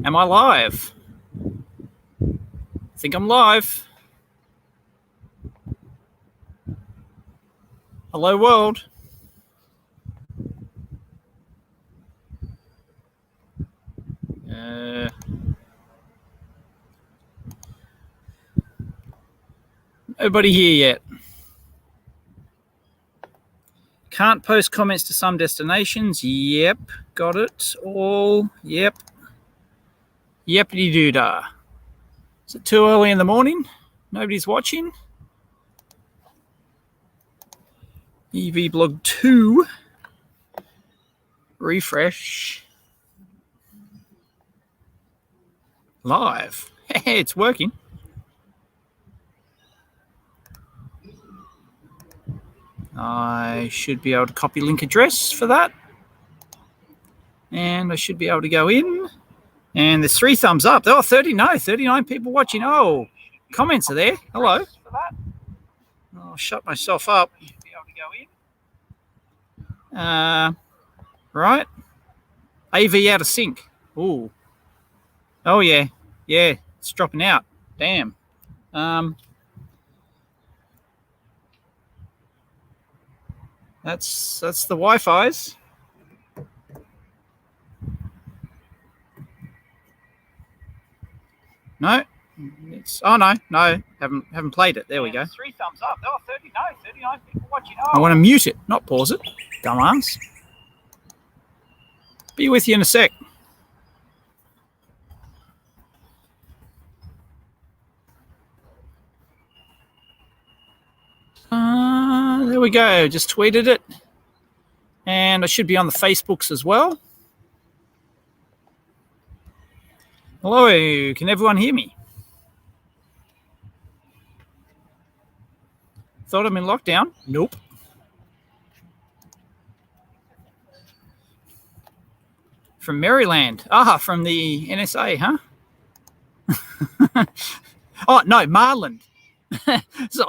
Am I live? I think I'm live. Hello, world. Nobody here yet. Can't post comments to some destinations. Yep, got it all. Yep. Yepity-doo-dah. Is it too early in the morning? Nobody's watching? EV blog 2. Refresh. Live. Hey, it's working. I should be able to copy link address for that. And I should be able to go in. And there's 3 thumbs up. Oh, 39 people watching. Oh, comments are there. Hello. I'll shut myself up. Right. AV out of sync. Ooh. Oh, yeah. Yeah, it's dropping out. Damn. That's the Wi-Fi's. No. No. Haven't played it. There we go. 3 thumbs up. Oh, 39 people watching. Oh. I want to mute it, not pause it. Dumbass. Be with you in a sec. There we go. Just tweeted it. And I should be on the Facebooks as well. Hello, can everyone hear me? Thought I'm in lockdown? Nope. From Maryland. From the NSA, huh? Oh, no, Marland. So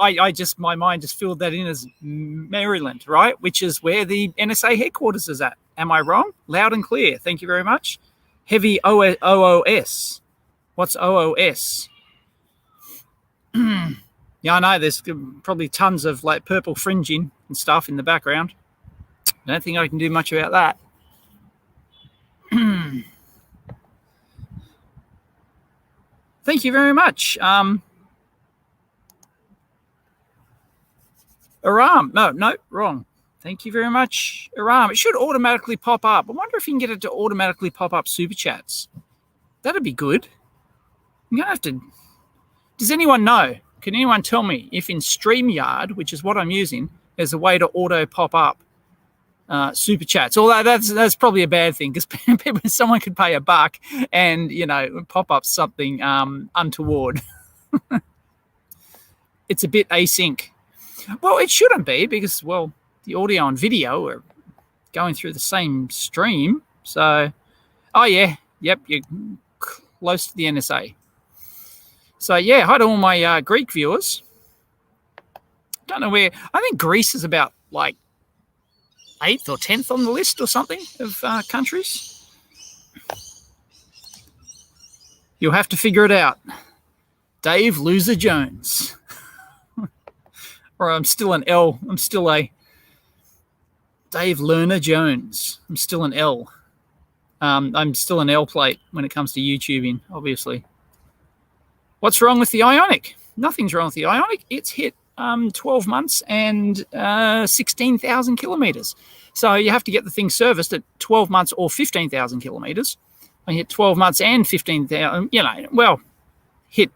my mind just filled that in as Maryland, right? Which is where the NSA headquarters is at. Am I wrong? Loud and clear. Thank you very much. Heavy OOS. What's OOS? Yeah, I know there's probably tons of like purple fringing and stuff in the background. I don't think I can do much about that. Thank you very much. Aram. No, wrong. Thank you very much, Aram. It should automatically pop up. I wonder if you can get it to automatically pop up super chats. That'd be good. I'm going to have to... Does anyone know? Can anyone tell me if in StreamYard, which is what I'm using, there's a way to auto pop up super chats? Although that's probably a bad thing because someone could pay $1 and, pop up something untoward. It's a bit async. Well, it shouldn't be because, well, the audio and video are going through the same stream. So, oh, yeah. Yep, you're close to the NSA. So, yeah, hi to all my Greek viewers. Don't know where. I think Greece is about, 8th or 10th on the list or something of countries. You'll have to figure it out. Dave Loser Jones. Or I'm still an L. I'm still a Dave Lerner Jones. I'm still an L. I'm still an L plate when it comes to YouTubing, obviously. What's wrong with the IONIQ? Nothing's wrong with the IONIQ. It's hit 12 months and 16,000 kilometers. So you have to get the thing serviced at 12 months or 15,000 kilometers. I hit 12 months and 15,000, hit.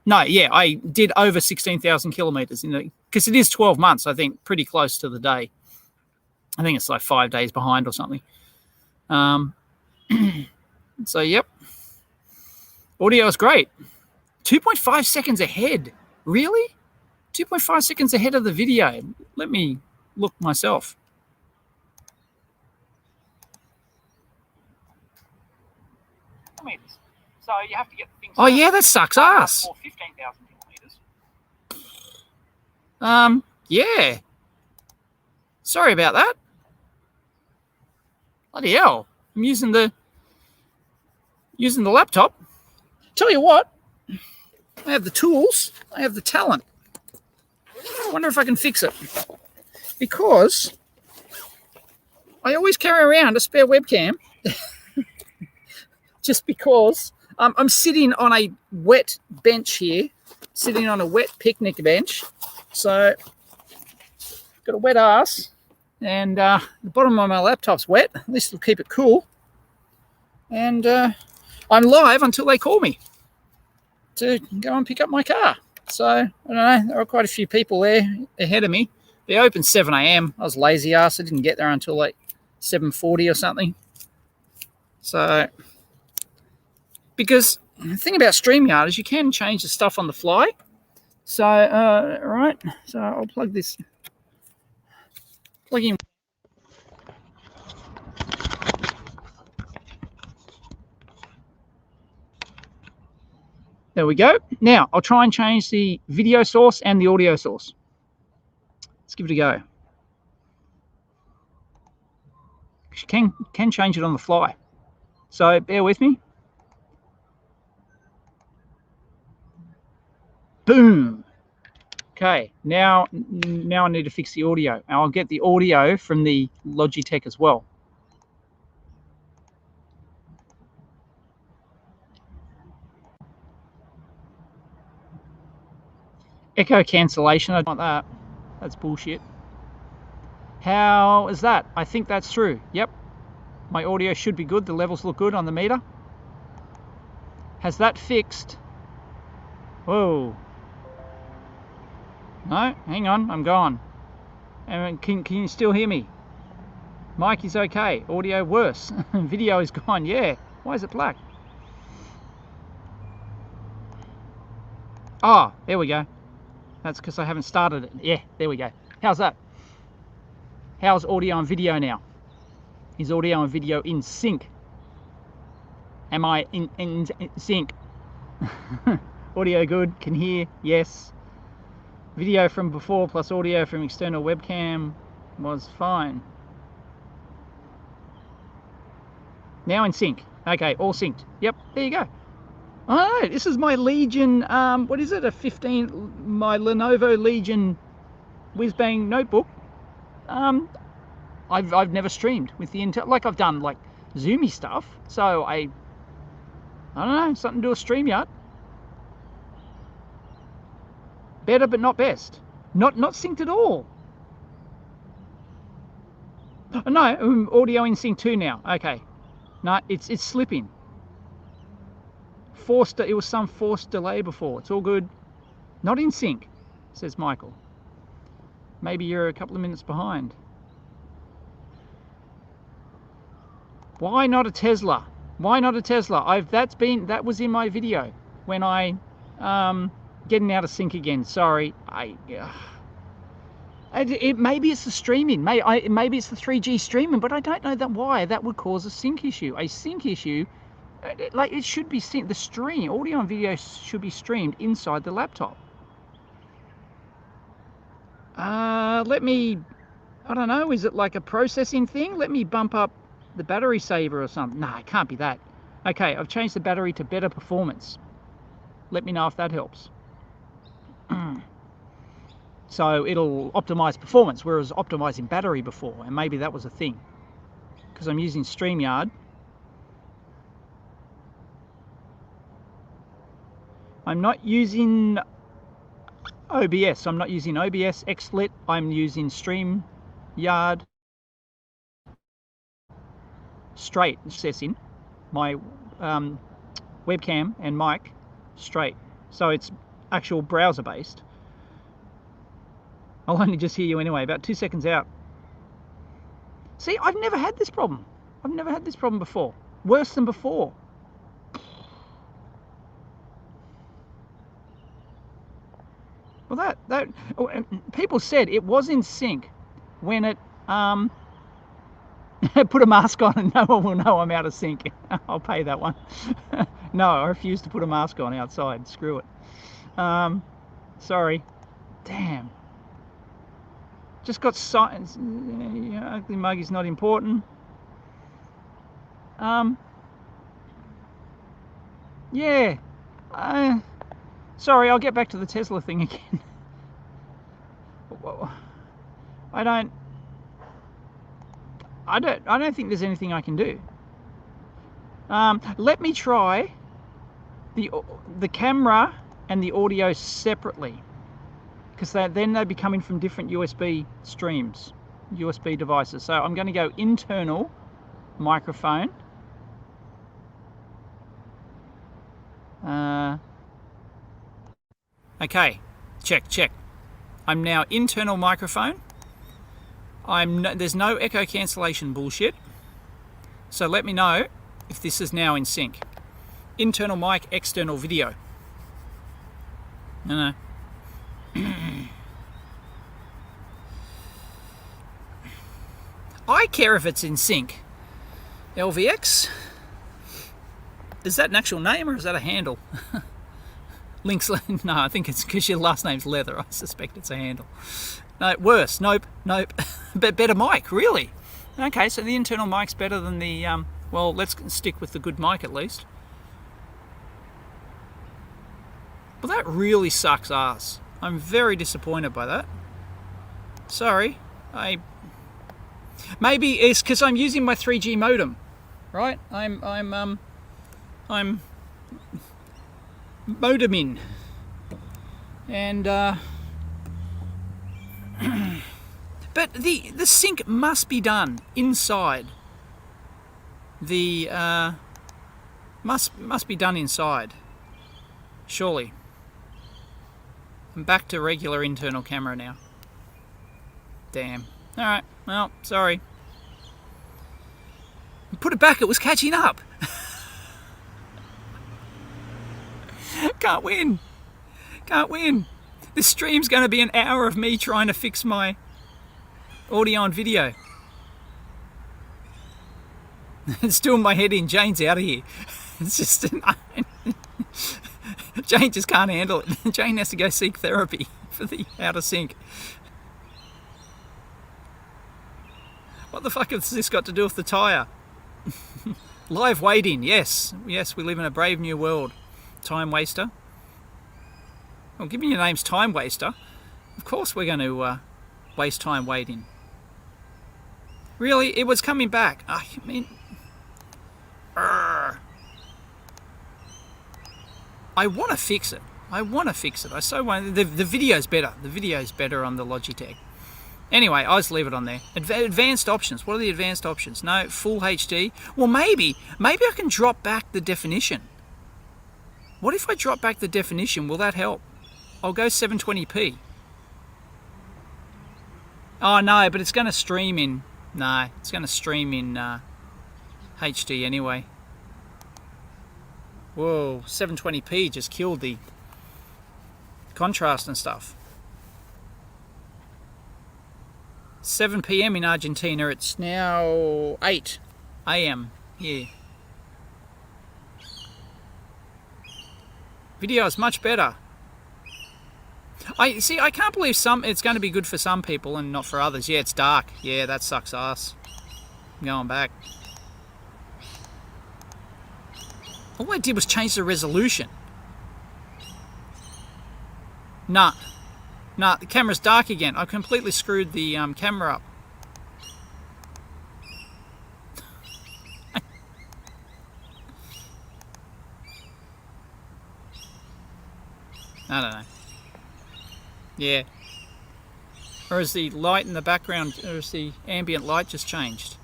No, yeah, I did over 16,000 kilometers because it is 12 months, I think, pretty close to the day. I think it's like 5 days behind or something. So, yep. Audio is great. 2.5 seconds ahead. Really? 2.5 seconds ahead of the video. Let me look myself. So you have to get the things. Oh, yeah, that sucks ass. 15,000 kilometers. Yeah. Sorry about that. Bloody hell. I'm using the using the laptop. Tell you what, I have the tools, I have the talent. I wonder if I can fix it. Because I always carry around a spare webcam. Just because I'm sitting on a wet bench here, sitting on a wet picnic bench. So, got a wet ass, and the bottom of my laptop's wet. At least it'll keep it cool. And I'm live until they call me to go and pick up my car. So, I don't know, there are quite a few people there ahead of me. They opened 7 a.m. I was lazy ass. I didn't get there until like 7:40 or something. So, because the thing about StreamYard is you can change the stuff on the fly. So, right, so I'll plug in. There we go. Now, I'll try and change the video source and the audio source. Let's give it a go. You can change it on the fly. So, bear with me. Boom. Okay, now I need to fix the audio. And I'll get the audio from the Logitech as well. Echo cancellation, I don't want that. That's bullshit. How is that? I think that's true. Yep. My audio should be good. The levels look good on the meter. Has that fixed? Whoa. No, hang on, I'm gone. And can you still hear me? Mic is okay. Audio worse. Video is gone. Yeah. Why is it black? Oh, there we go. That's because I haven't started it. Yeah, there we go. How's that? How's audio and video now? Is audio and video in sync? Am I in sync? Audio good, can hear, yes. Video from before plus audio from external webcam was fine. Now in sync. Okay, all synced. Yep, there you go. Oh, this is my Legion, what is it, my Lenovo Legion whiz-bang notebook. I've never streamed with the Intel, like I've done like Zoomy stuff, so I don't know, something to do with StreamYard. Better but not best. Not synced at all. No, audio in sync too now. Okay. No, it's slipping. It was some forced delay before. It's all good. Not in sync, says Michael. Maybe you're a couple of minutes behind. Why not a Tesla? Why not a Tesla? That was in my video when I getting out of sync again. Sorry, maybe it's the streaming. Maybe it's the 3G streaming, but I don't know why that would cause a sync issue. A sync issue, like it should be synced. The stream, audio and video should be streamed inside the laptop. Let me, I don't know, is it like a processing thing? Let me bump up the battery saver or something. No, it can't be that. Okay, I've changed the battery to better performance. Let me know if that helps. So it'll optimize performance, whereas optimizing battery before, and maybe that was a thing. Because I'm using StreamYard. I'm not using OBS. I'm not using OBS XSplit. I'm using StreamYard straight accessing my webcam and mic straight. So it's actual browser based. I'll only just hear you anyway, about 2 seconds out. See, I've never had this problem. I've never had this problem before. Worse than before. Well, people said it was in sync when it put a mask on and no one will know I'm out of sync. I'll pay that one. No, I refuse to put a mask on outside. Screw it. Sorry. Damn. Just got science. Ugly mug is not important. Yeah. Sorry, I'll get back to the Tesla thing again. I don't think there's anything I can do. Let me try the camera and the audio separately, because then they'd be coming from different USB streams, USB devices. So I'm going to go internal microphone. Okay, check. I'm now internal microphone. There's no echo cancellation bullshit. So let me know if this is now in sync. Internal mic, external video. No. I care if it's in sync. LVX. Is that an actual name or is that a handle? Links. No, I think it's because your last name's Leather. I suspect it's a handle. No, worse. Nope. But better mic, really. Okay, so the internal mic's better than the. Well, let's stick with the good mic at least. Well, that really sucks ass. I'm very disappointed by that. Sorry. Maybe it's because I'm using my 3G modem, right? I'm modeming, and but the sync must be done inside. The must be done inside. Surely. I'm back to regular internal camera now. Damn. All right. Well, sorry. Put it back. It was catching up. Can't win. This stream's going to be an hour of me trying to fix my audio and video. It's doing my head in. Jane's out of here. It's just... Jane just can't handle it. Jane has to go seek therapy for the out of sync. What the fuck has this got to do with the tyre? Live waiting, yes, we live in a brave new world. Time waster. Well, given your name's Time Waster, of course we're going to waste time waiting. Really, it was coming back. I mean, I want to fix it. I so want. The video's better. The video's better on the Logitech. Anyway, I'll just leave it on there. Advanced options. What are the advanced options? No, full HD. Well, maybe I can drop back the definition. What if I drop back the definition? Will that help? I'll go 720p. Oh no, but it's going to stream in. No, it's going to stream in HD anyway. Whoa, 720p just killed the contrast and stuff. 7 p.m. in Argentina. It's now 8 a.m. here. Video is much better. I can't believe it's going to be good for some people and not for others. Yeah, it's dark. Yeah, that sucks ass. I'm going back. All I did was change the resolution. Nah, the camera's dark again. I completely screwed the camera up. I don't know. Yeah. Or is the light in the background, or is the ambient light just changed?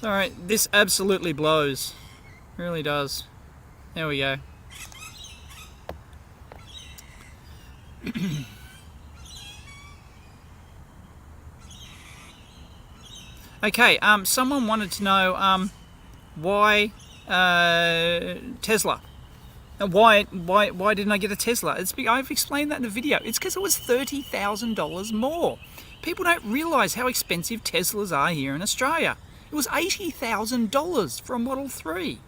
Alright, this absolutely blows. It really does. There we go. Okay, someone wanted to know why Tesla. Why didn't I get a Tesla? I've explained that in the video. It's because it was $30,000 more. People don't realise how expensive Teslas are here in Australia. It was $80,000 for a Model 3.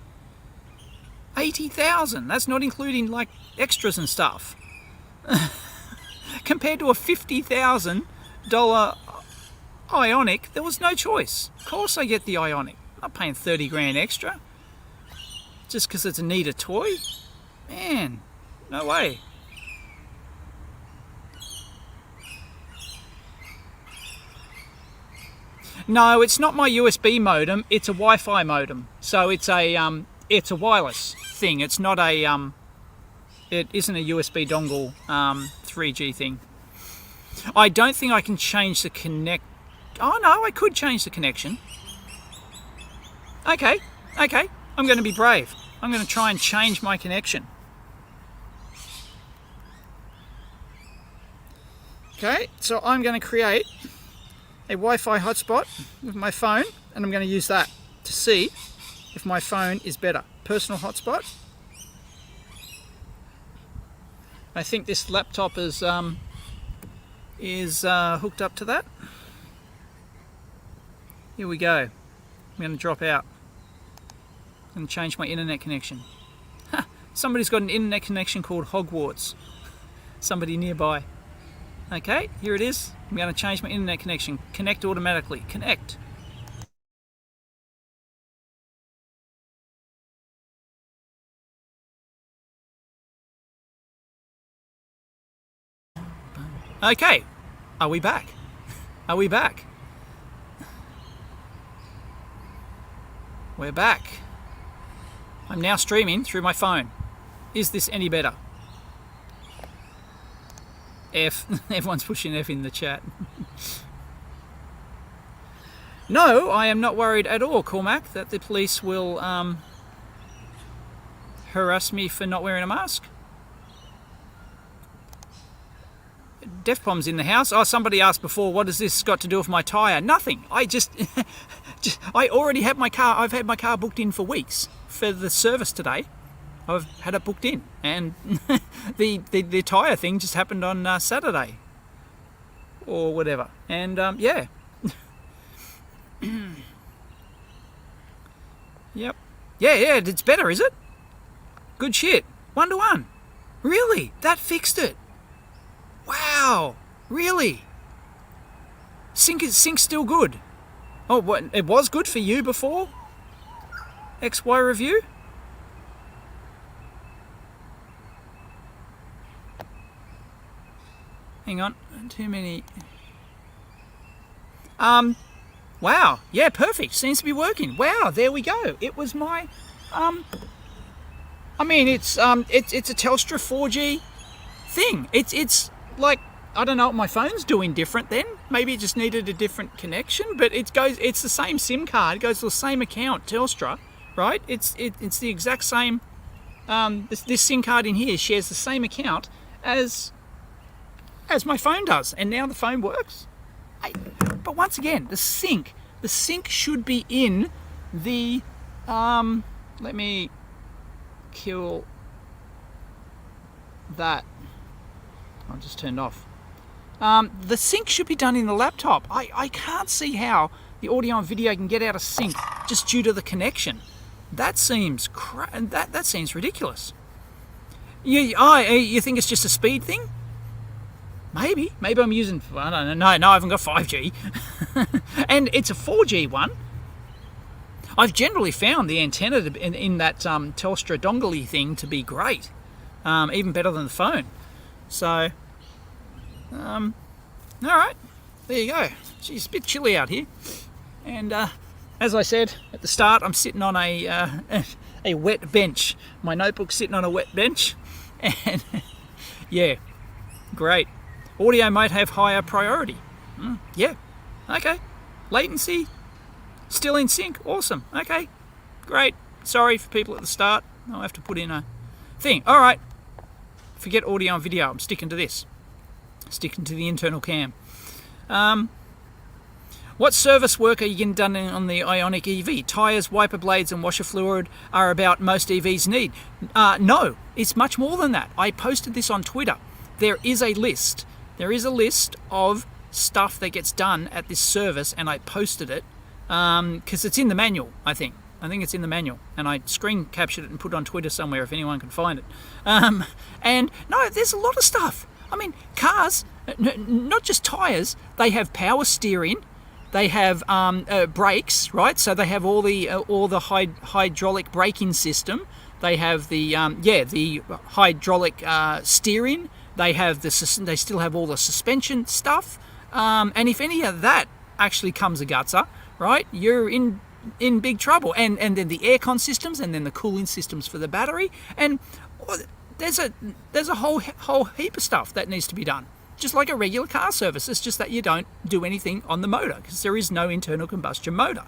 $80,000. That's not including like extras and stuff. Compared to a $50,000 IONIQ, there was no choice. Of course I get the IONIQ. not paying 30 grand extra just because it's a neater toy. Man, no way. No, it's not my USB modem. It's a Wi-Fi modem. So it's a wireless thing. It's not a it isn't a USB dongle 3G thing. I don't think I can change the connect. Oh no, I could change the connection. Okay. I'm going to be brave. I'm going to try and change my connection. Okay, so I'm going to create a Wi-Fi hotspot with my phone, and I'm going to use that to see if my phone is better. Personal hotspot. I think this laptop is hooked up to that. Here we go. I'm going to drop out. I'm going to change my internet connection. Somebody's got an internet connection called Hogwarts. Somebody nearby. Okay, here it is. I'm going to change my internet connection. Connect automatically. Connect. Okay, are we back? Are we back? We're back. I'm now streaming through my phone. Is this any better? F. Everyone's pushing F in the chat. No, I am not worried at all, Cormac, that the police will harass me for not wearing a mask. Defcom's in the house. Oh, somebody asked before, what has this got to do with my tyre? Nothing. I just I already have my car. I've had my car booked in for weeks for the service today. I've had it booked in, and the tyre thing just happened on Saturday or whatever. And yeah. Yep. Yeah, it's better, is it? Good shit. 1-to-1. Really? That fixed it. Wow. Really? Sync's still good. Oh, what? It was good for you before? XY review? Hang on. Too many. Wow. Yeah, perfect. Seems to be working. Wow, there we go. It was my I mean, it's a Telstra 4G thing. It's like, I don't know what my phone's doing different then. Maybe it just needed a different connection, but it's the same SIM card. It goes to the same account, Telstra, right? It's the exact same. This SIM card in here shares the same account as my phone does, and now the phone works. But once again, the sync should be in the. Let me kill that. I'll just turn it off. The sync should be done in the laptop. I can't see how the audio and video can get out of sync just due to the connection. That seems that seems ridiculous. You think it's just a speed thing? Maybe I'm using. I don't know. No, I haven't got 5G, and it's a 4G one. I've generally found the antenna in that Telstra dongle thing to be great, even better than the phone. So, all right, there you go. Geez, it's a bit chilly out here, and as I said at the start, I'm sitting on a wet bench. My notebook's sitting on a wet bench, and yeah, great. Audio might have higher priority. Yeah, okay. Latency, still in sync. Awesome. Okay, great. Sorry for people at the start. I'll have to put in a thing. All right. Forget audio and video. I'm sticking to this. Sticking to the internal cam. What service work are you getting done on the IONIQ EV? Tyres, wiper blades and washer fluid are about most EVs need. No, it's much more than that. I posted this on Twitter. There is a list. There is a list of stuff that gets done at this service, and I posted it because it's in the manual, I think. I think it's in the manual, and I screen captured it and put it on Twitter somewhere if anyone can find it. And no, there's a lot of stuff. I mean, cars, not just tyres, they have power steering, They have brakes, right? So they have all the hydraulic braking system. They have the the hydraulic steering. They have they still have all the suspension stuff. And if any of that actually comes a gutser, right, you're in big trouble. And then the aircon systems, and then the cooling systems for the battery, and there's a whole heap of stuff that needs to be done. Just like a regular car service. It's just that you don't do anything on the motor because there is no internal combustion motor,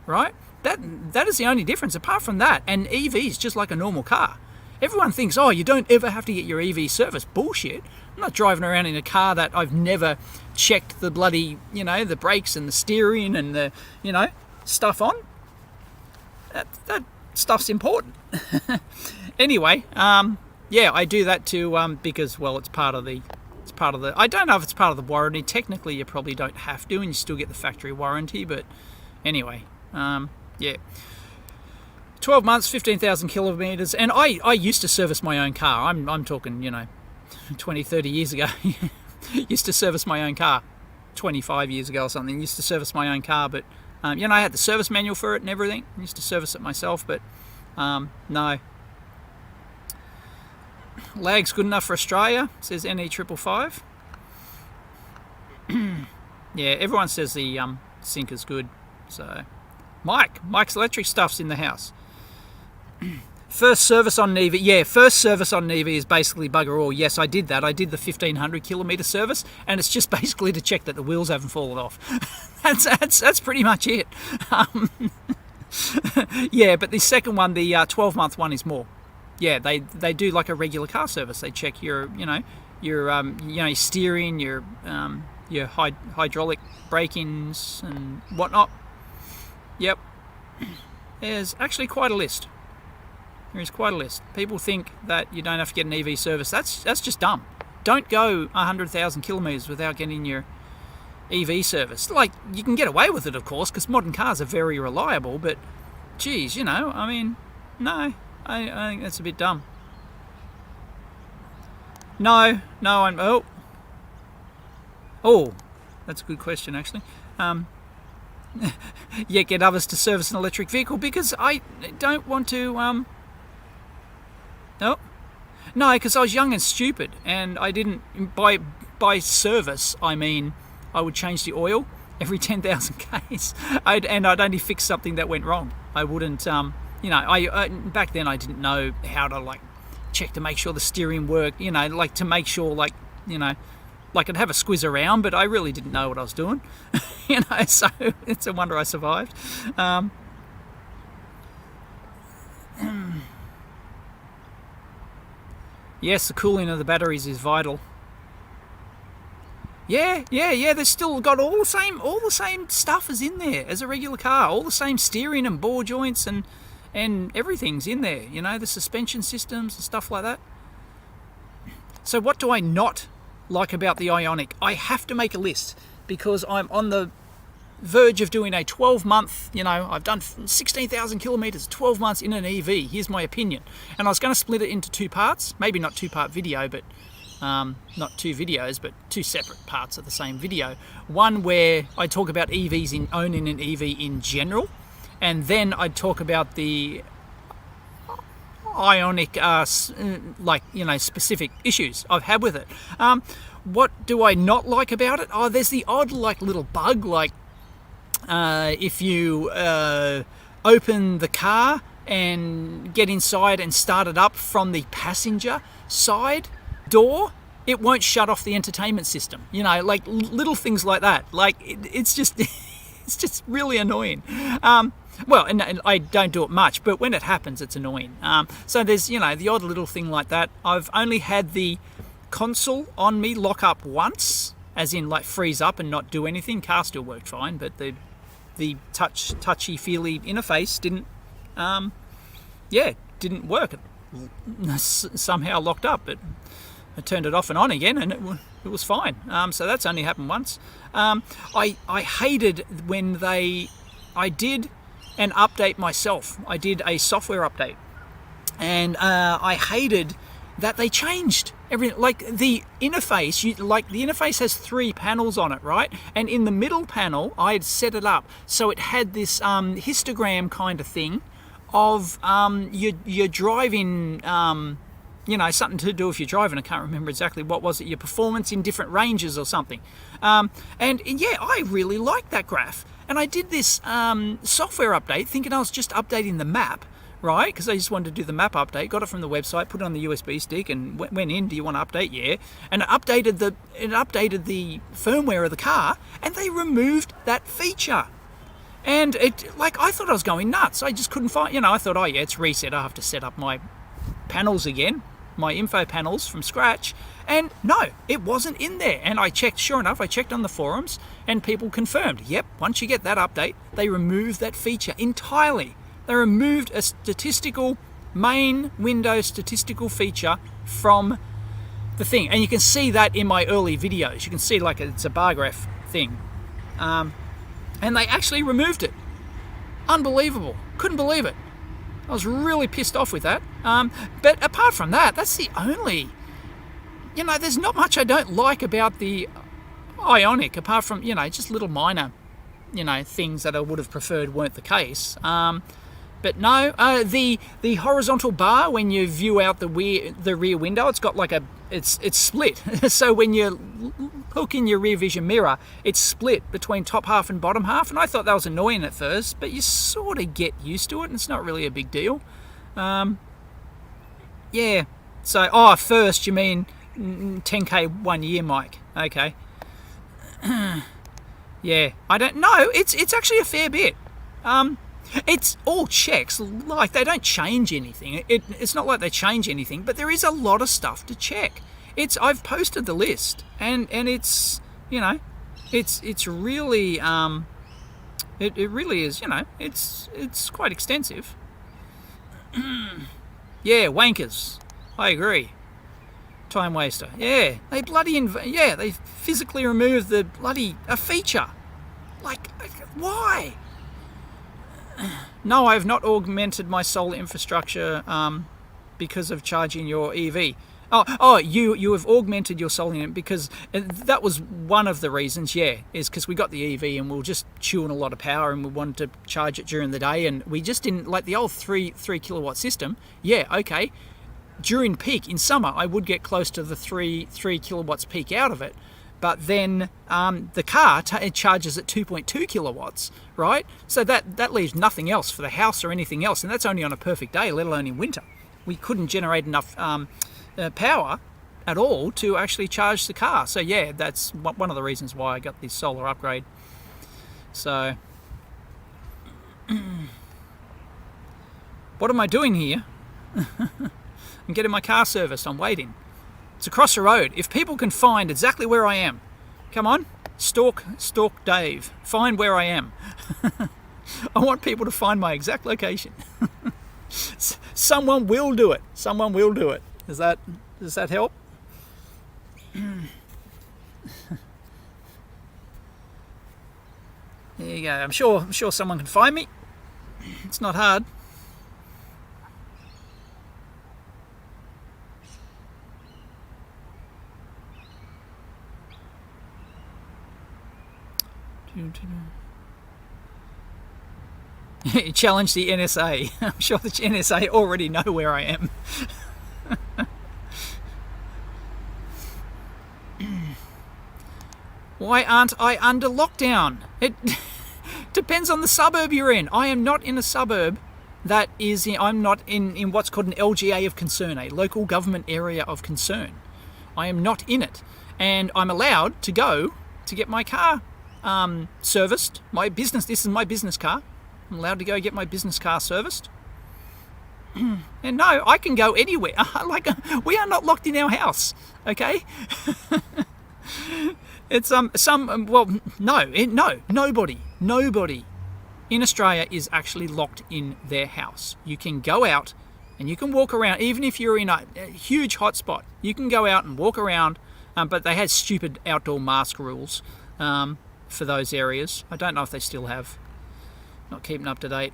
right? That is the only difference. Apart from that, an EV is just like a normal car. Everyone thinks, oh, you don't ever have to get your EV service. Bullshit. I'm not driving around in a car that I've never checked the bloody, the brakes and the steering and the, stuff on. That stuff's important. Anyway, I do that too because, well, it's part of the, I don't know if it's part of the warranty. Technically, you probably don't have to, and you still get the factory warranty. But anyway, 12 months, 15,000 kilometers, and I used to service my own car. I'm talking, 20, 30 years ago. Used to service my own car, 25 years ago or something. Used to service my own car, but I had the service manual for it and everything. I used to service it myself, but no. Lag's good enough for Australia, says NE555. Yeah, everyone says the sync is good. So, Mike's electric stuff's in the house. First service on EV. Yeah, first service on EV is basically bugger all. Yes, I did that. I did the 1,500 kilometre service, and it's just basically to check that the wheels haven't fallen off. That's pretty much it. Yeah, but the second one, the 12-month one, is more. Yeah, they do like a regular car service. They check your steering, your hydraulic brakings and whatnot. Yep, there's actually quite a list. There is quite a list. People think that you don't have to get an EV service. That's just dumb. Don't go 100,000 kilometers without getting your EV service. Like, you can get away with it, of course, because modern cars are very reliable. But, geez, no. I think that's a bit dumb. No, oh, that's a good question, actually. Get others to service an electric vehicle because I don't want to, No, because I was young and stupid, and I didn't, by service, I mean, I would change the oil every 10,000 Ks, I'd only fix something that went wrong. I wouldn't, back then I didn't know how to, check to make sure the steering worked, to make sure, I'd have a squiz around, but I really didn't know what I was doing, so it's a wonder I survived. Yes, the cooling of the batteries is vital. Yeah, they've still got all the same stuff as in there as a regular car, all the same steering and ball joints and everything's in there, the suspension systems and stuff like that. So what do I not like about the IONIQ? I have to make a list because I'm on the verge of doing a 12-month, I've done 16,000 kilometers, 12 months in an EV. Here's my opinion. And I was going to split it into two parts, maybe not two-part video, but not two videos, but two separate parts of the same video. One where I talk about EVs in owning an EV in general, and then I'd talk about the IONIQ, specific issues I've had with it. What do I not like about it? Oh, there's the odd, little bug, if you open the car and get inside and start it up from the passenger side door, it won't shut off the entertainment system. Little things like that. It's just it's just really annoying. Well, and I don't do it much, but when it happens, it's annoying. So there's, the odd little thing like that. I've only had the console on me lock up once, as in freeze up and not do anything. Car still worked fine, but the touchy-feely interface didn't work. It somehow locked up. I turned it off and on again, and it was fine. So that's only happened once. I hated when I did an update myself. I did a software update, and I hated that they changed everything. Like the interface, the interface has 3 panels on it, right? And in the middle panel, I had set it up so it had this histogram kind of thing of your driving, something to do if you're driving. I can't remember exactly what was it, your performance in different ranges or something. And yeah, I really liked that graph. And I did this software update thinking I was just updating the map, right? Because I just wanted to do the map update. Got it from the website, put it on the USB stick, and went in. Do you want to update? Yeah. And it updated the firmware of the car, and they removed that feature. And I thought I was going nuts. I just couldn't find. I thought, oh yeah, it's reset. I have to set up my panels again, my info panels from scratch. And no, it wasn't in there. And I checked. Sure enough, I checked on the forums, and people confirmed. Yep. Once you get that update, they remove that feature entirely. They removed a main window statistical feature from the thing. And you can see that in my early videos. You can see it's a bar graph thing. And they actually removed it. Unbelievable. Couldn't believe it. I was really pissed off with that. But apart from that, that's the only... there's not much I don't like about the IONIQ, apart from, just little minor, things that I would have preferred weren't the case. But no, the horizontal bar when you view out the rear window, it's got it's split. So when you hook in your rear vision mirror, it's split between top half and bottom half. And I thought that was annoying at first, but you sort of get used to it, and it's not really a big deal. Yeah. So, first you mean 10K 1 year, Mike? Okay. Yeah, I don't know. It's actually a fair bit. It's all checks, they don't change anything. It's not like they change anything, but there is a lot of stuff to check. I've posted the list, and it's it's really it really is, it's quite extensive. Yeah, wankers. I agree. Time waster. Yeah, they they physically remove a feature. Why? No, I have not augmented my solar infrastructure because of charging your EV. You have augmented your solar unit because that was one of the reasons, is because we got the EV and we were just chewing a lot of power and we wanted to charge it during the day, and we just didn't like the old 3 kilowatt system. Yeah, okay. During peak, in summer, I would get close to the 3 kilowatts peak out of it. But then the car it charges at 2.2 kilowatts, right? So that leaves nothing else for the house or anything else, and that's only on a perfect day, let alone in winter. We couldn't generate enough power at all to actually charge the car. So yeah, that's one of the reasons why I got this solar upgrade. So what am I doing here? I'm getting my car serviced. I'm waiting. It's across the road. If people can find exactly where I am, come on, stalk Dave. Find where I am. I want people to find my exact location. Someone will do it. Someone will do it. Does that help? There you go. I'm sure someone can find me. It's not hard. Challenge the NSA. I'm sure the NSA already know where I am. Why aren't I under lockdown? It depends on the suburb you're in. I am not in a suburb I'm not in what's called an LGA of concern, a local government area of concern. I am not in it. And I'm allowed to go to get my car serviced. This is my business car. I'm allowed to go get my business car serviced. And no, I can go anywhere. We are not locked in our house, okay? It's nobody in Australia is actually locked in their house. You can go out and you can walk around, even if you're in a huge hotspot. You can go out and walk around, but they had stupid outdoor mask rules for those areas. I don't know if they still have. Not keeping up to date.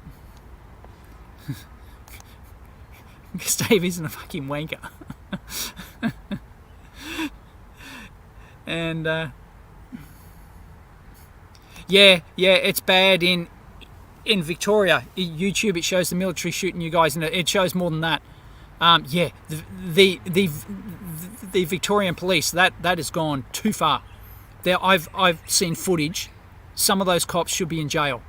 Because Dave isn't a fucking wanker. And yeah, it's bad in Victoria. YouTube, it shows the military shooting you guys, and it shows more than that. Yeah, the Victorian police, that has gone too far. There, I've seen footage. Some of those cops should be in jail.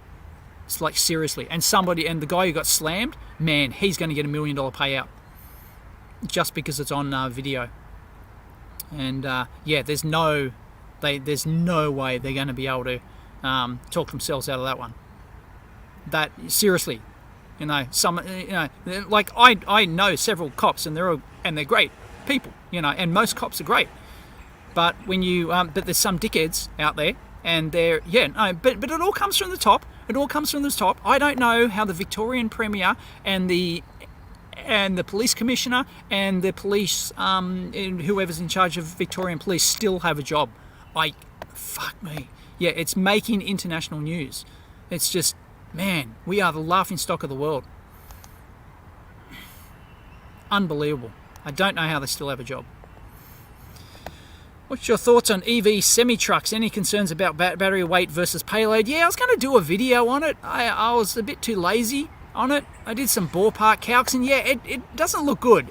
It's like, seriously. And the guy who got slammed, man, he's going to get $1 million payout just because it's on video. And yeah, there's no way they're going to be able to talk themselves out of that one. That, seriously, like I know several cops, and they're great people, and most cops are great. But when you but there's some dickheads out there, and they're but it all comes from the top. It all comes from the top. I don't know how the Victorian Premier and the police commissioner and the police and whoever's in charge of Victorian police still have a job. Fuck me. Yeah, it's making international news. It's just, man, we are the laughing stock of the world. Unbelievable. I don't know how they still have a job. What's your thoughts on EV semi-trucks? Any concerns about battery weight versus payload? Yeah, I was going to do a video on it. I was a bit too lazy on it. I did some ballpark calcs, and yeah, it doesn't look good.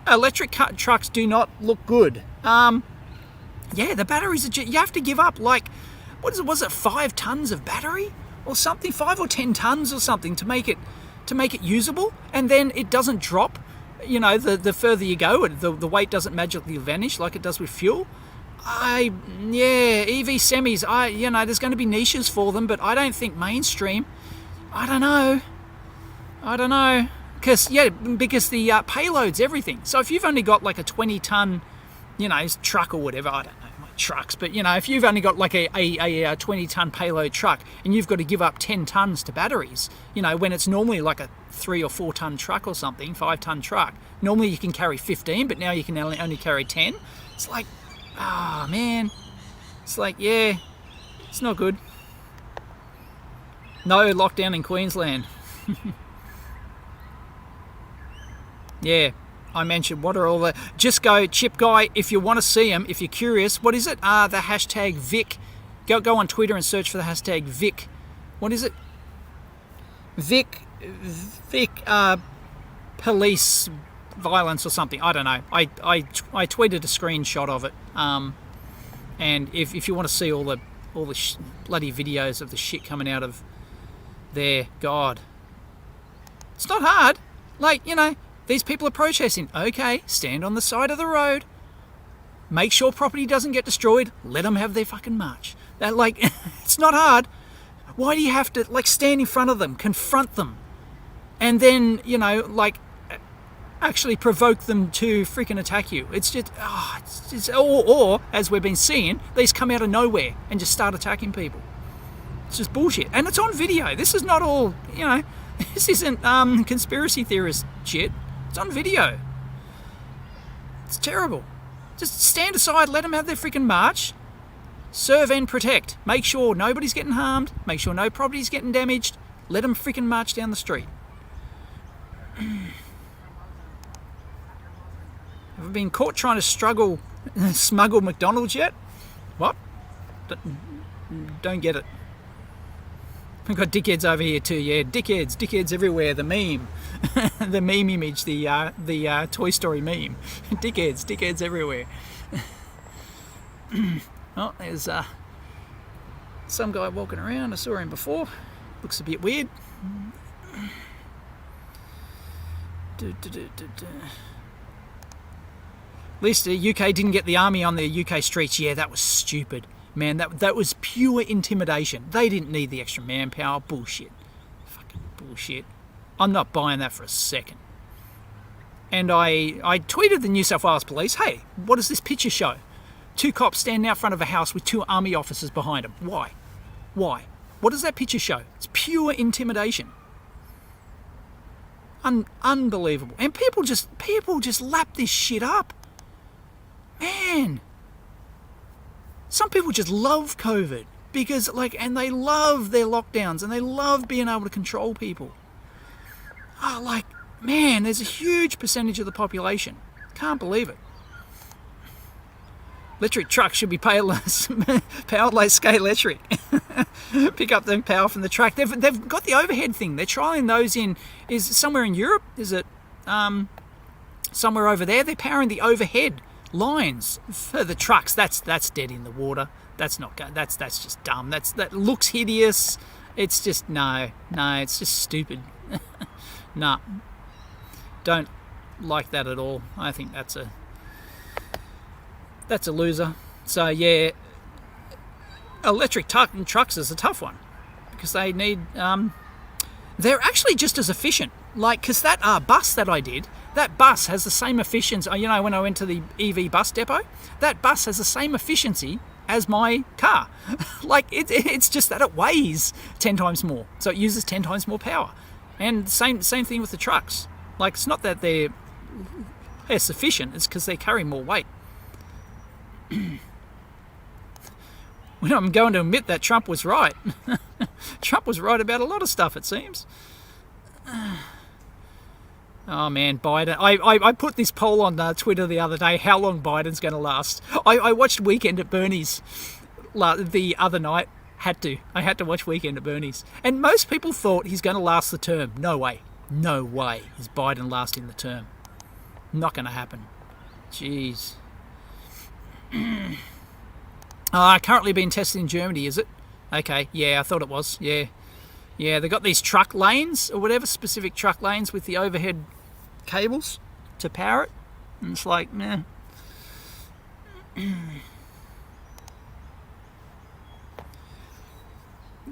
Electric trucks do not look good. Yeah, the batteries are... You have to give up, like... Was it 5 tons of battery? Or something? 5 or 10 tons or something to make it usable? And then it doesn't drop. The further you go, the weight doesn't magically vanish like it does with fuel. EV semis, there's going to be niches for them, but I don't think mainstream. I don't know. Because the payload's everything. So if you've only got like a 20-ton, truck or whatever, I don't know, my trucks, but if you've only got like a 20-ton payload truck and you've got to give up 10 tons to batteries, when it's normally like a 3 or 4 ton truck or something, 5-ton truck, normally you can carry 15, but now you can only carry 10. It's like, man, it's like, yeah, it's not good. No lockdown in Queensland. Yeah, I mentioned, what are all the... Just go, Chip Guy, if you want to see them, if you're curious. What is it? The hashtag Vic. Go on Twitter and search for the hashtag Vic. What is it? Vic police violence or something. I don't know. I tweeted a screenshot of it. And if you want to see all the bloody videos of the shit coming out of there, God, it's not hard. Like, these people are protesting. Okay, stand on the side of the road. Make sure property doesn't get destroyed. Let them have their fucking march. It's not hard. Why do you have to, stand in front of them, confront them, and then, actually provoke them to freaking attack you? It's just, or, as we've been seeing, they just come out of nowhere and just start attacking people. It's just bullshit. And it's on video. This is not all, this isn't conspiracy theorist shit. It's on video. It's terrible. Just stand aside, let them have their freaking march. Serve and protect. Make sure nobody's getting harmed. Make sure no property's getting damaged. Let them freaking march down the street. Have I been caught trying to smuggle McDonald's yet? What? Don't get it. We've got dickheads over here too. Yeah, dickheads everywhere. The meme, the meme image, the Toy Story meme. Dickheads everywhere. Oh, there's some guy walking around. I saw him before. Looks a bit weird. At least the UK didn't get the army on the UK streets. Yeah, that was stupid. Man, that was pure intimidation. They didn't need the extra manpower. Bullshit. Fucking bullshit. I'm not buying that for a second. And I tweeted the New South Wales police, hey, what does this picture show? 2 cops standing out front of a house with 2 army officers behind them. Why? What does that picture show? It's pure intimidation. Unbelievable. And people just lap this shit up. Man. Some people just love COVID because, and they love their lockdowns and they love being able to control people. man, there's a huge percentage of the population. Can't believe it. Electric trucks should be powered like skate electric. Pick up the power from the truck. They've got the overhead thing. They're trialing those is somewhere in Europe. Is it somewhere over there? They're powering the overhead lines for the trucks. That's dead in the water. That's not good. That's just dumb. That looks hideous. It's just no. It's just stupid. Nah, don't like that at all. I think that's a loser. So yeah, electric trucks is a tough one because they need. They're actually just as efficient. Like, because that bus that I did, that bus has the same efficiency. You know, when I went to the EV bus depot, that bus has the same efficiency as my car. Like, it's just that it weighs 10 times more, so it uses 10 times more power. And same thing with the trucks. Like, it's not that they're sufficient; it's because they carry more weight. Well, I'm going to admit that Trump was right. Trump was right about a lot of stuff, it seems. Oh man, Biden. I put this poll on Twitter the other day, how long Biden's going to last. I watched Weekend at Bernie's the other night. I had to watch Weekend at Bernie's. And most people thought he's going to last the term. No way. No way is Biden lasting the term. Not going to happen. Jeez. Currently being tested in Germany, is it? Okay, yeah, I thought it was. Yeah, they got these truck lanes or whatever, specific truck lanes with the overhead cables to power it. And it's like, meh.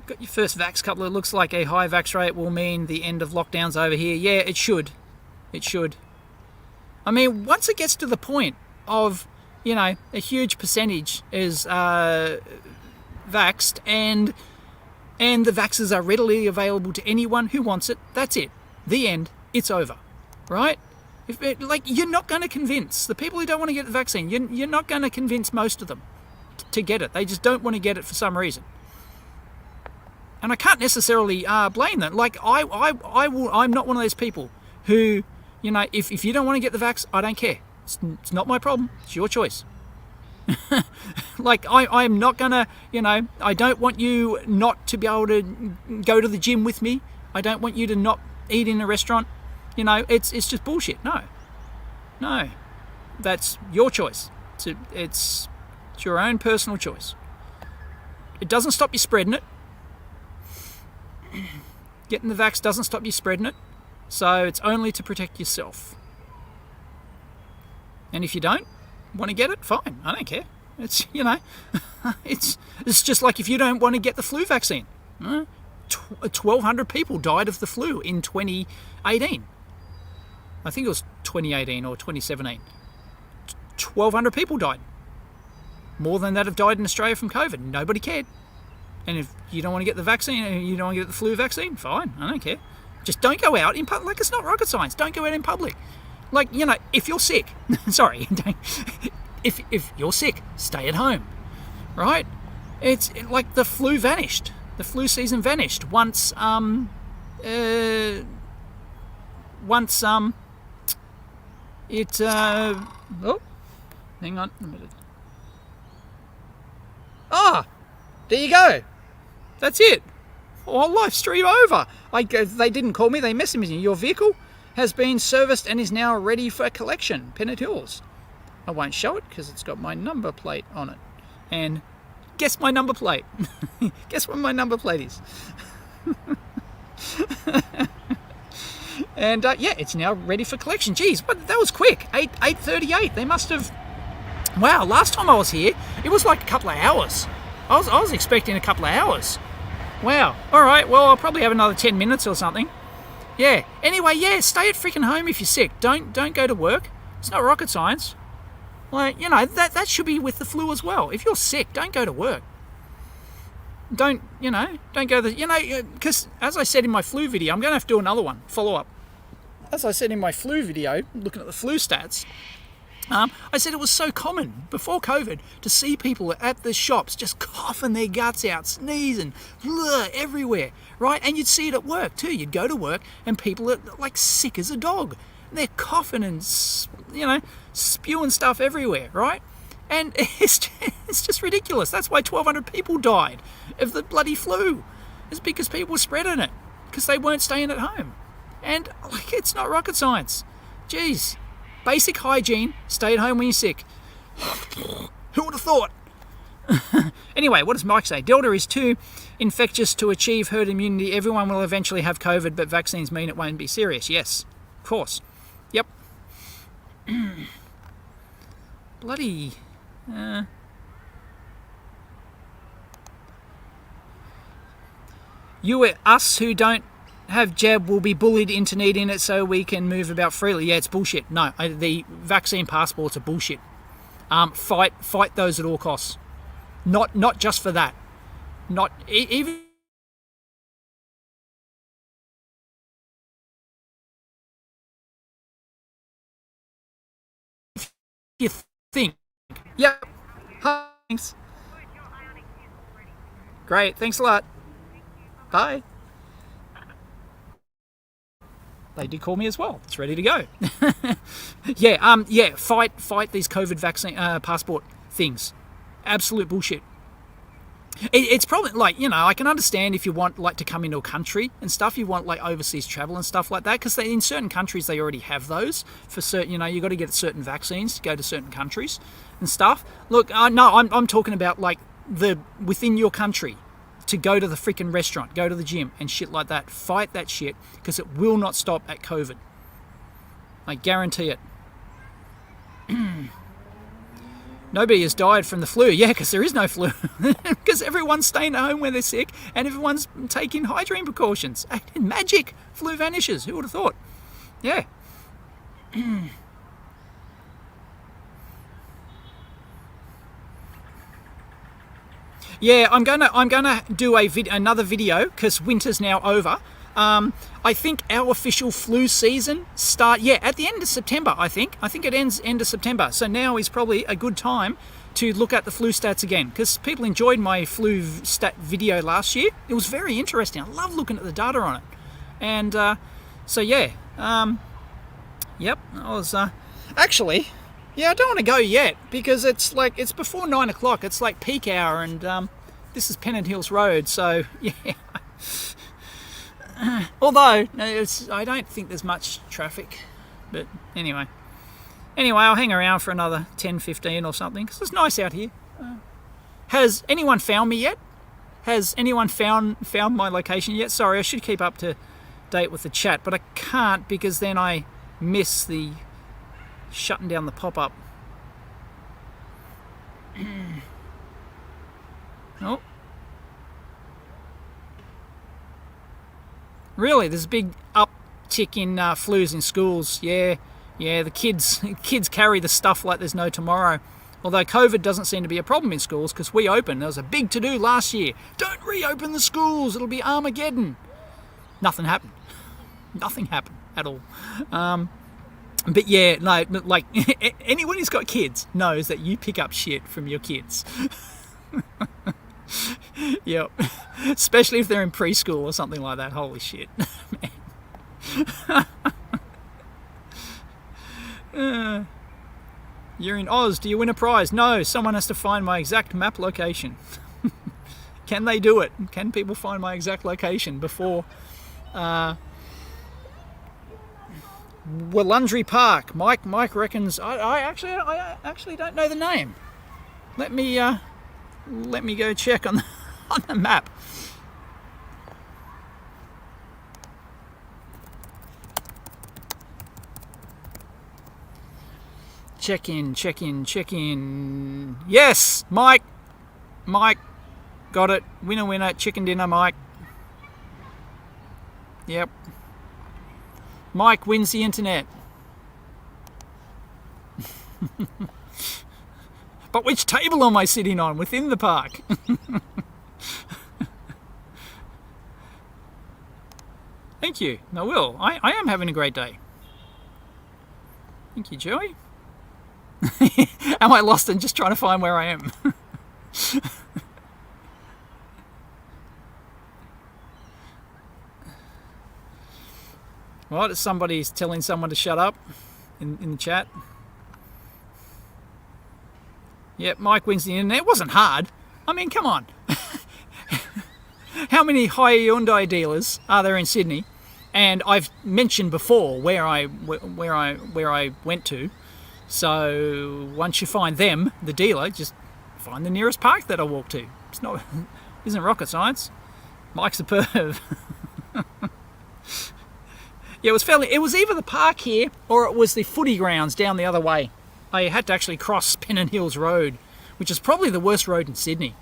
Got your first vax couple. It looks like a high vax rate will mean the end of lockdowns over here. Yeah, it should. It should. I mean, once it gets to the point of, you know, a huge percentage is vaxxed and the vaxes are readily available to anyone who wants it, that's it. The end. It's over. Right? You're not going to convince the people who don't want to get the vaccine. You're not going to convince most of them to get it. They just don't want to get it for some reason. And I can't necessarily blame them. Like, I'm not one of those people who, you know, if you don't want to get the vax, I don't care. It's not my problem. It's your choice. Like, I'm not gonna, you know, I don't want you not to be able to go to the gym with me. I don't want you to not eat in a restaurant. You know, it's just bullshit. No, that's your choice. It's your own personal choice. It doesn't stop you spreading it. Getting the vax doesn't stop you spreading it. So it's only to protect yourself. And if you don't want to get it, fine. I don't care. It's, you know, it's just like if you don't want to get the flu vaccine. 1,200 people died of the flu in 2018. I think it was 2018 or 2017. 1,200 people died. More than that have died in Australia from COVID. Nobody cared. And if you don't want to get the vaccine, you don't want to get the flu vaccine, fine. I don't care. Just don't go out in public. Like, it's not rocket science. Don't go out in public. Like, you know, if you're sick, sorry, if you're sick, stay at home, right? It's like the flu vanished. The flu season vanished once it oh, hang on a minute. There you go. That's it. Oh, live stream over. They didn't call me. They messaged me. Your vehicle has been serviced and is now ready for collection. Pennant Hills. I won't show it because it's got my number plate on it. And guess my number plate. Guess what my number plate is. And yeah, it's now ready for collection. Geez, that was quick. 8:38. They must have. Wow, last time I was here, it was like a couple of hours. I was expecting a couple of hours. Wow. All right. Well, I'll probably have another 10 minutes or something. Yeah. Anyway, yeah, stay at freaking home if you're sick. Don't go to work. It's not rocket science. Like, you know, that should be with the flu as well. If you're sick, don't go to work. Don't go because as I said in my flu video, I'm going to have to do another one, follow up. As I said in my flu video, looking at the flu stats, I said it was so common before COVID to see people at the shops just coughing their guts out, sneezing, everywhere, right? And you'd see it at work too. You'd go to work and people are like sick as a dog. And they're coughing and, spewing stuff everywhere, right? And it's just ridiculous. That's why 1,200 people died of the bloody flu. It's because people were spreading it because they weren't staying at home. And it's not rocket science. Jeez. Basic hygiene, stay at home when you're sick. Who would have thought? Anyway, what does Mike say? Delta is too infectious to achieve herd immunity. Everyone will eventually have COVID, but vaccines mean it won't be serious. Yes, of course. Yep. Bloody... us who don't have jab will be bullied into needing it so we can move about freely. Yeah, it's bullshit. No, the vaccine passports are bullshit. Fight those at all costs. Not just for that. Not even if you think. Yep. Thanks. Great. Thanks a lot. Bye. They did call me as well. It's ready to go. Fight these COVID vaccine passport things. Absolute bullshit. It's probably I can understand if you want to come into a country and stuff, you want overseas travel and stuff like that, because in certain countries they already have those for certain. You got to get certain vaccines to go to certain countries and stuff. Look, no, I'm talking about the within your country. To go to the freaking restaurant, go to the gym and shit like that. Fight that shit because it will not stop at COVID. I guarantee it. Nobody has died from the flu. Yeah, because there is no flu. Because everyone's staying at home when they're sick and everyone's taking hygiene precautions. Magic. Flu vanishes. Who would have thought? Yeah. Yeah, I'm gonna do another video because winter's now over. I think our official flu season at the end of September. I think it ends end of September. So now is probably a good time to look at the flu stats again because people enjoyed my flu stat video last year. It was very interesting. I love looking at the data on it. And yep, I was actually. Yeah, I don't want to go yet because it's before 9 o'clock. It's peak hour, and this is Pennant Hills Road. So yeah. Although I don't think there's much traffic, but anyway, I'll hang around for another 10, 15 or something because it's nice out here. Has anyone found me yet? Has anyone found my location yet? Sorry, I should keep up to date with the chat, but I can't because then I miss the shutting down the pop-up. Oh. Really, there's a big uptick in flus in schools. Yeah, the kids carry the stuff like there's no tomorrow. Although COVID doesn't seem to be a problem in schools because we opened. There was a big to-do last year. Don't reopen the schools. It'll be Armageddon. Nothing happened. Nothing happened at all. But yeah, no, anyone who's got kids knows that you pick up shit from your kids. Yep. Especially if they're in preschool or something like that. Holy shit. You're in Oz. Do you win a prize? No, someone has to find my exact map location. Can they do it? Can people find my exact location before... Wallundry Park. Mike reckons. I actually don't know the name. Let me go check on the map. Check in. Yes, Mike, got it. Winner, chicken dinner, Mike. Yep. Mike wins the internet. But which table am I sitting on within the park? Thank you. I will. I am having a great day. Thank you, Joey. Am I lost and just trying to find where I am? What? Somebody's telling someone to shut up in the chat. Yep, Mike wins the internet. It wasn't hard. I mean, come on. How many Hyundai dealers are there in Sydney? And I've mentioned before where I went to. So once you find them, the dealer, just find the nearest park that I walk to. It's not, isn't rocket science. Mike's a perv. Yeah, it was either the park here or it was the footy grounds down the other way. I had to actually cross Pennant Hills Road, which is probably the worst road in Sydney.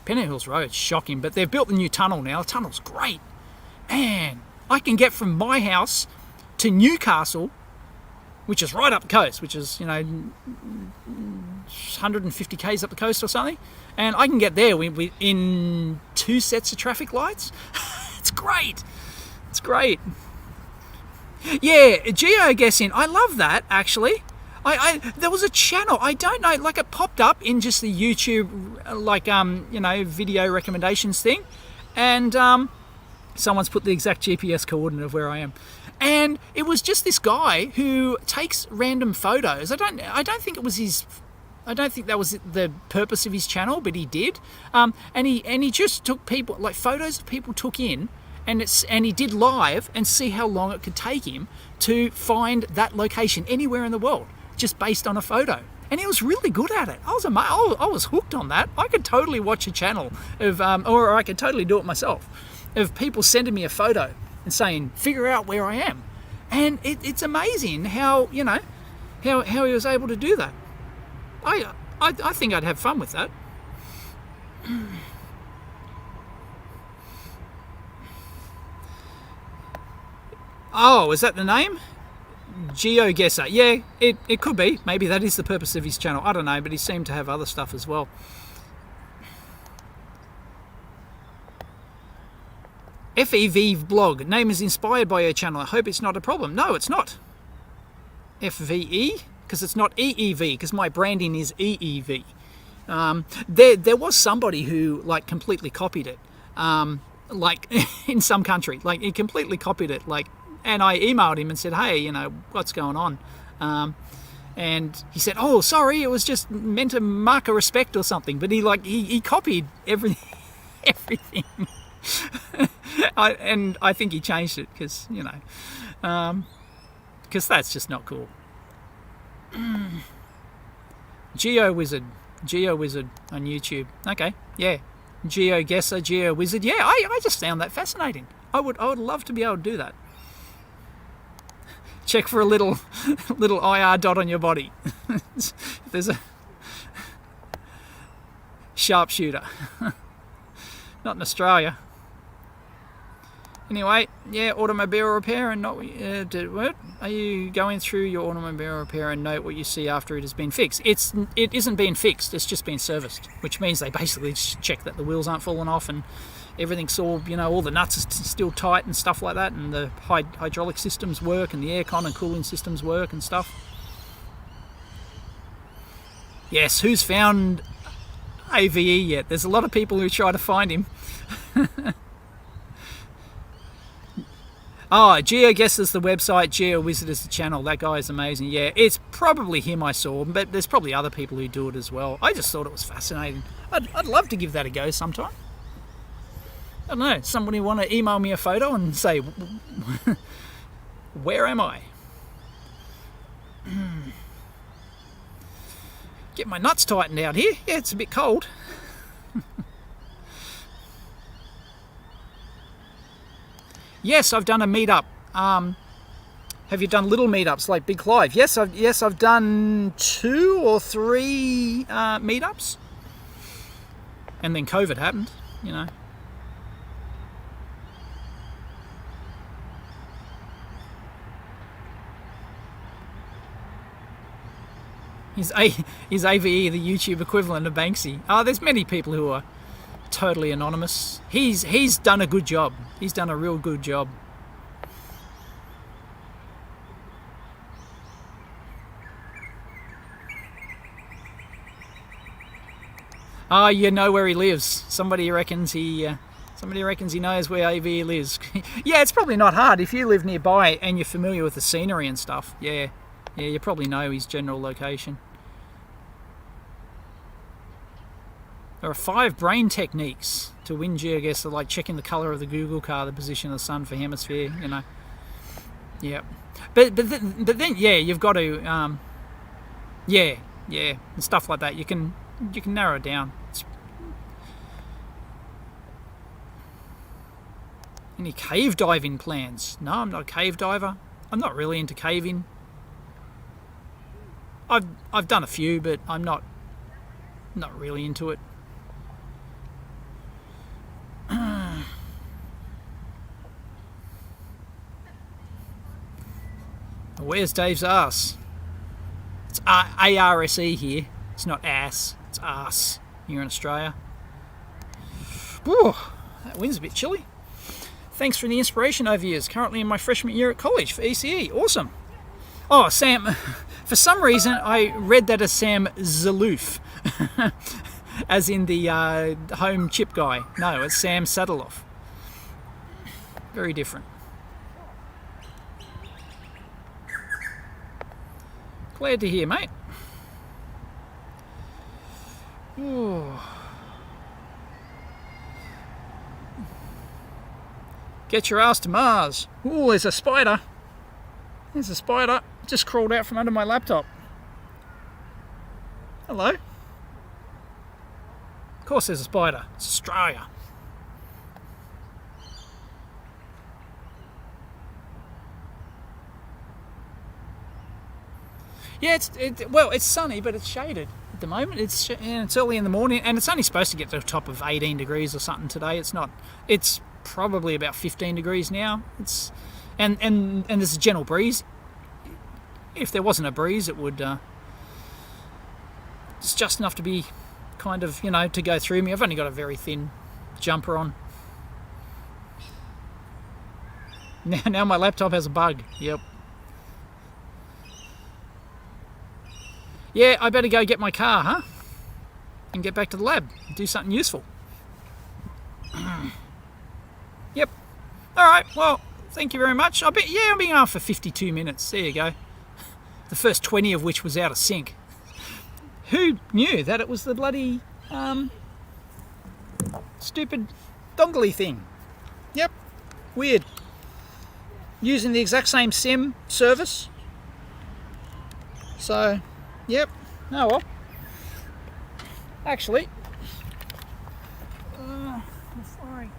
Pennant Hills Road, shocking, but they've built the new tunnel now. The tunnel's great. Man, I can get from my house to Newcastle, which is right up the coast, which is, 150 k's up the coast or something, and I can get there in 2 sets of traffic lights. It's great. It's great. Yeah, Geo-guessing. I love that, actually. There was a channel, I don't know, like it popped up in just the YouTube, video recommendations thing, and someone's put the exact GPS coordinate of where I am, and it was just this guy who takes random photos. I don't think it was his. I don't think that was the purpose of his channel, but he did, and he just took people, like photos of people took in. And he did live and see how long it could take him to find that location anywhere in the world, just based on a photo. And he was really good at it. I was hooked on that. I could totally watch a channel of, or I could totally do it myself, of people sending me a photo and saying, figure out where I am. And it's amazing how he was able to do that. I think I'd have fun with that. Oh, is that the name? Geo-guesser. Yeah, it could be. Maybe that is the purpose of his channel. I don't know, but he seemed to have other stuff as well. FEV blog. Name is inspired by your channel. I hope it's not a problem. No, it's not. FVE? Because it's not EEV, because my branding is EEV. There was somebody who completely copied it. In some country. He completely copied it. And I emailed him and said, hey, what's going on? And he said, oh, sorry, it was just meant to mark a respect or something. But he copied everything. I think he changed it because that's just not cool. Geo-wizard on YouTube. Okay, yeah. Geo-guesser, Geo-wizard. Yeah, I just found that fascinating. I would love to be able to do that. Check for a little IR dot on your body. There's a sharpshooter. Not in Australia. Anyway, yeah, automobile repair and not what? Are you going through your automobile repair and note what you see after it has been fixed? It isn't being fixed, it's just been serviced, which means they basically just check that the wheels aren't falling off and everything's all, all the nuts are still tight and stuff like that, and the hydraulic systems work and the aircon and cooling systems work and stuff. Yes, who's found AVE yet? There's a lot of people who try to find him. Oh, Geo-guesser's the website, Geo-wizard is the channel. That guy is amazing. Yeah, it's probably him I saw, but there's probably other people who do it as well. I just thought it was fascinating. I'd love to give that a go sometime. I don't know, somebody want to email me a photo and say, where am I? Get my nuts tightened out here. Yeah, it's a bit cold. Yes, I've done a meetup. Have you done little meetups like Big Clive? Yes, I've done 2 or 3 meetups, and then COVID happened. Is AVE the YouTube equivalent of Banksy? There's many people who are totally anonymous. He's done a good job. He's done a real good job. Oh, you know where he lives. Somebody reckons he knows where AV lives. Yeah, it's probably not hard if you live nearby and you're familiar with the scenery and stuff. Yeah, you probably know his general location. There are 5 brain techniques to win Geo-guessing, like checking the colour of the Google car, the position of the sun for hemisphere, you know. Yeah. But then yeah, you've got to yeah, and stuff like that. You can narrow it down. Any cave diving plans? No, I'm not a cave diver. I'm not really into caving. I've done a few, but I'm not really into it. Where's Dave's ass? It's ARSE here. It's not ass. It's arse here in Australia. Whew, that wind's a bit chilly. Thanks for the inspiration over years. Currently in my freshman year at college for ECE. Awesome. Oh, Sam. For some reason, I read that as Sam Zaloof, as in the home chip guy. No, it's Sam Saddleoff. Very different. Glad to hear, mate. Ooh. Get your ass to Mars. Ooh, there's a spider. There's a spider. Just crawled out from under my laptop. Hello. Of course there's a spider. It's Australia. Yeah, it's sunny, but it's shaded at the moment. It's early in the morning, and it's only supposed to get to the top of 18 degrees or something today. It's not. It's probably about 15 degrees now. And there's a gentle breeze. If there wasn't a breeze, it would. It's just enough to be kind of, to go through me. I've only got a very thin jumper on. Now my laptop has a bug. Yep. Yeah, I better go get my car, huh? And get back to the lab. Do something useful. Yep. All right. Well, thank you very much. I'm being on for 52 minutes. There you go. The first 20 of which was out of sync. Who knew that it was the bloody stupid dongly thing? Yep. Weird. Using the exact same SIM service. So, yep. Oh well. Actually, sorry.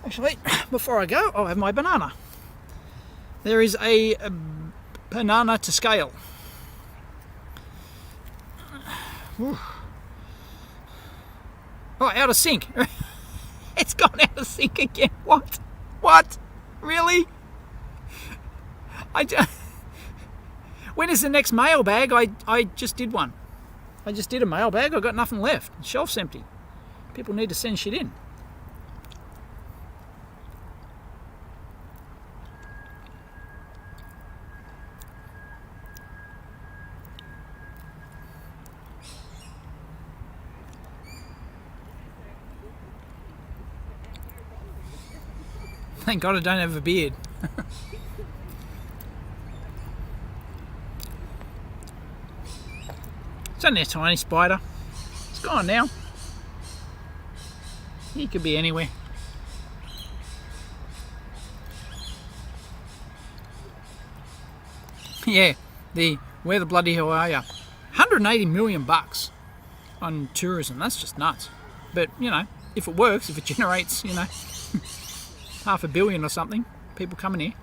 Actually, before I go, I'll have my banana. There is a banana to scale. Whew. Oh, out of sync. It's gone out of sync again. What? Really? When is the next mailbag? I just did one. I just did a mailbag. I've got nothing left. The shelf's empty. People need to send shit in. Thank God I don't have a beard. It's only a tiny spider. It's gone now. He could be anywhere. Yeah, where the bloody hell are you? 180 million bucks on tourism. That's just nuts. But if it works, if it generates, $500 million or something, people coming here.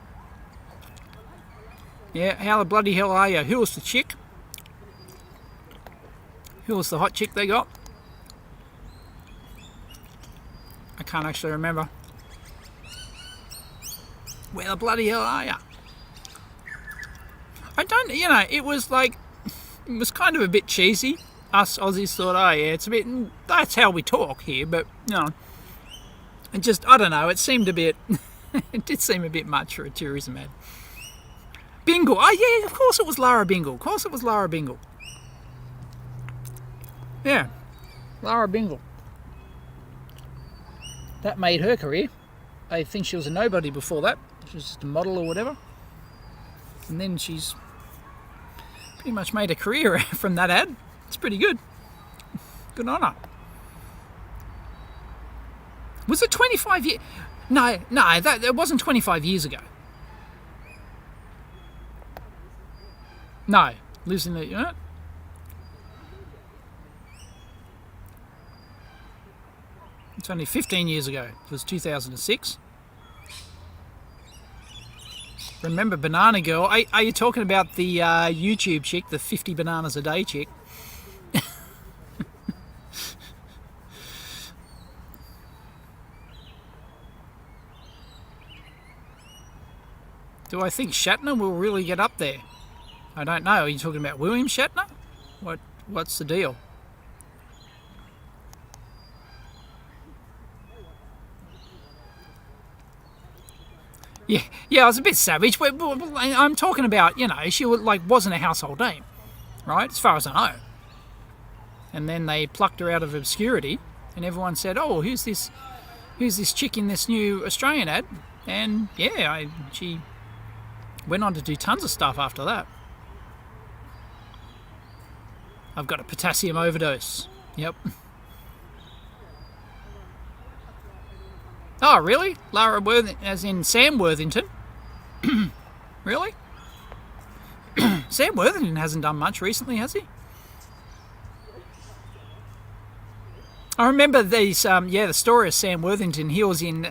Yeah, how the bloody hell are you? Who was the chick? Who was the hot chick they got? I can't actually remember. Where the bloody hell are you? I don't, it was kind of a bit cheesy. Us Aussies thought, oh yeah, it's a bit, that's how we talk here, but, And just, I don't know, it seemed a bit, it did seem a bit much for a tourism ad. Bingle. Oh, yeah, of course it was Lara Bingle. Of course it was Lara Bingle. Yeah, Lara Bingle. That made her career. I think she was a nobody before that. She was just a model or whatever. And then she's pretty much made a career from that ad. It's pretty good. Good on her. Was it 25 years? No, that wasn't 25 years ago. No, lives in the... You know? It's only 15 years ago. It was 2006. Remember Banana Girl? Are you talking about the YouTube chick, the 50 bananas a day chick? Do I think Shatner will really get up there? I don't know. Are you talking about William Shatner? What's the deal? Yeah, I was a bit savage. I'm talking about, you know, she wasn't a household name, right? As far as I know. And then they plucked her out of obscurity, and everyone said, "Oh, who's this chick in this new Australian ad?" And yeah, she went on to do tons of stuff after that. I've got a potassium overdose. Yep. Oh, really? Lara Worthington, as in Sam Worthington? Really? Sam Worthington hasn't done much recently, has he? I remember these, the story of Sam Worthington. He was in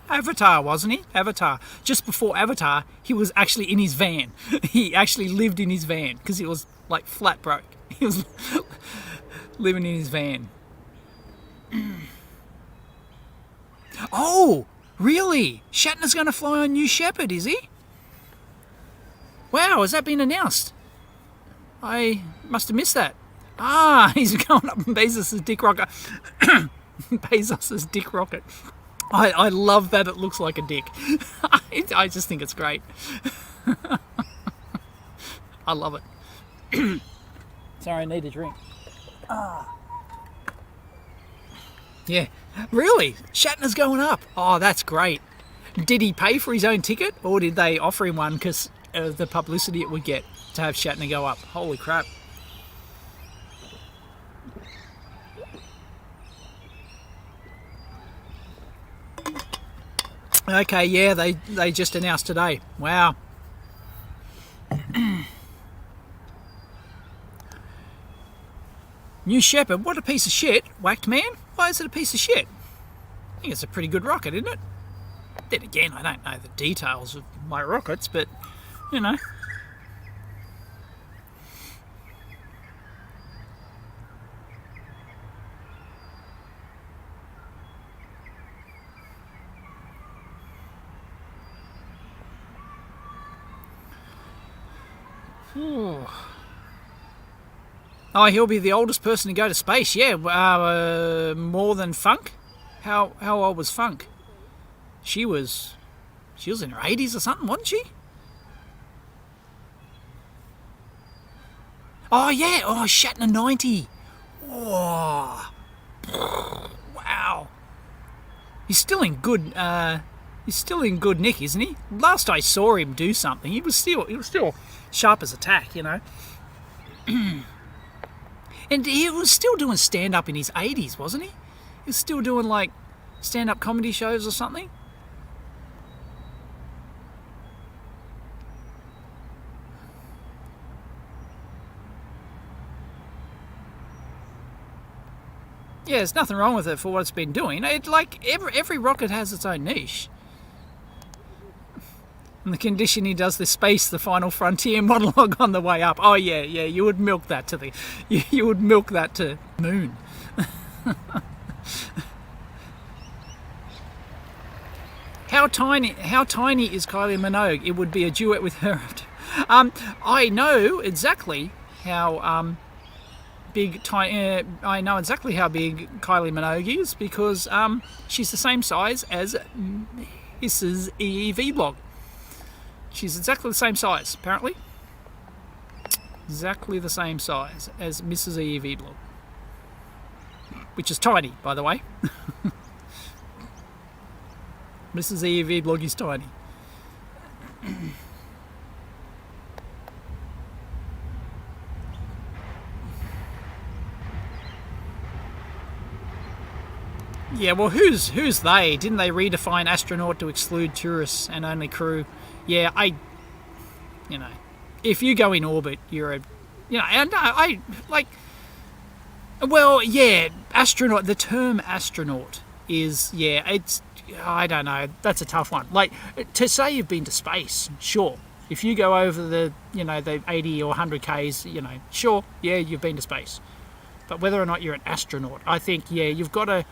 Avatar, wasn't he? Avatar. Just before Avatar, he was actually in his van. He actually lived in his van because he was like flat broke. He was living in his van. Oh, really? Shatner's going to fly on New Shepard, is he? Wow, has that been announced? I must have missed that. Ah, he's going up in Bezos' dick rocket. Bezos' dick rocket. I love that it looks like a dick. I just think it's great. I love it. Sorry, I need a drink. Yeah, really? Shatner's going up. Oh, that's great. Did he pay for his own ticket, or did they offer him one because of the publicity it would get to have Shatner go up? Holy crap. Okay, yeah, they just announced today. Wow. New Shepard, what a piece of shit. Whacked man? Why is it a piece of shit? I think it's a pretty good rocket, isn't it? Then again, I don't know the details of my rockets, but, you know. Oh, he'll be the oldest person to go to space. Yeah, more than Funk. How old was Funk? She was in her 80s or something, wasn't she? Oh yeah. Oh, Shatner 90. Oh, wow. He's still in good. He's still in good nick, isn't he? Last I saw him do something, he was still sharp as a tack, you know. And he was still doing stand-up in his 80s, wasn't he? He was still doing, like, stand-up comedy shows or something. Yeah, there's nothing wrong with it for what it's been doing. Every rocket has its own niche. And the condition he does the space, the final frontier monologue on the way up. Oh yeah, you would milk that to you would milk that to moon. How tiny is Kylie Minogue? It would be a duet with her. I know exactly how big, tiny. I know exactly how big Kylie Minogue is because she's the same size as Mrs. EV blog. She's exactly the same size, apparently. Exactly the same size as Mrs. EV blog, which is tiny, by the way. Mrs. EV blog is tiny. Yeah, well, who's they? Didn't they redefine astronaut to exclude tourists and only crew? Yeah, if you go in orbit, you're a, and I like. Well, yeah, astronaut. The term astronaut is, it's, I don't know. That's a tough one. Like, to say you've been to space, sure. If you go over the 80 or 100 Ks, sure, yeah, you've been to space. But whether or not you're an astronaut, I think, you've got to.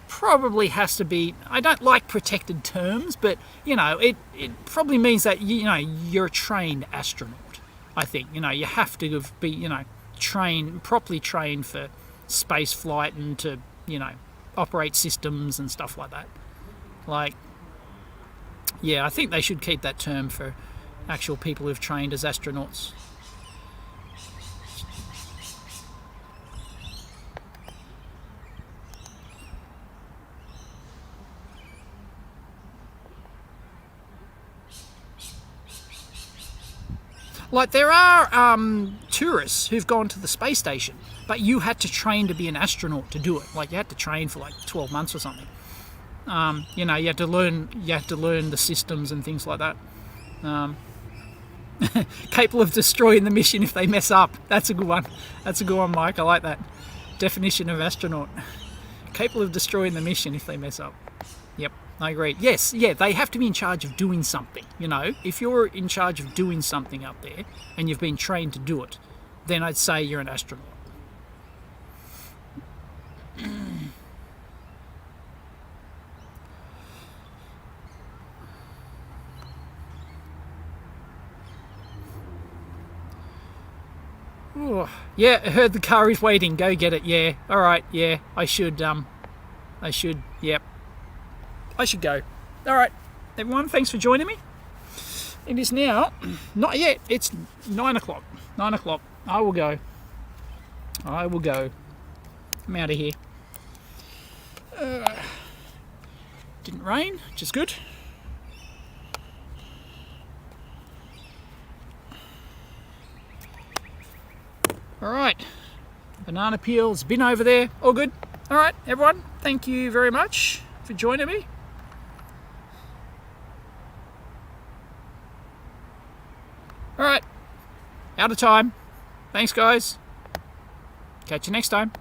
Probably has to be. I don't like protected terms, but it probably means that you're a trained astronaut. I think you have to be properly trained for space flight and to operate systems and stuff like that. Like, yeah, I think they should keep that term for actual people who've trained as astronauts. Like, there are tourists who've gone to the space station, but you had to train to be an astronaut to do it. Like, you had to train for like 12 months or something. You had to learn the systems and things like that. Capable of destroying the mission if they mess up. That's a good one. That's a good one, Mike. I like that definition of astronaut. Capable of destroying the mission if they mess up. Yep. I agree. Yes, they have to be in charge of doing something. If you're in charge of doing something up there and you've been trained to do it, then I'd say you're an astronaut. Ooh, yeah, I heard the car is waiting. Go get it. Yeah. All right. Yeah, I should. Yep. I should go. All right, everyone, thanks for joining me. It is now, not yet, it's 9 o'clock. 9 o'clock. I will go. I'm out of here. Didn't rain, which is good. All right. Banana peel's bin over there. All good. All right, everyone, thank you very much for joining me. All right, out of time. Thanks, guys. Catch you next time.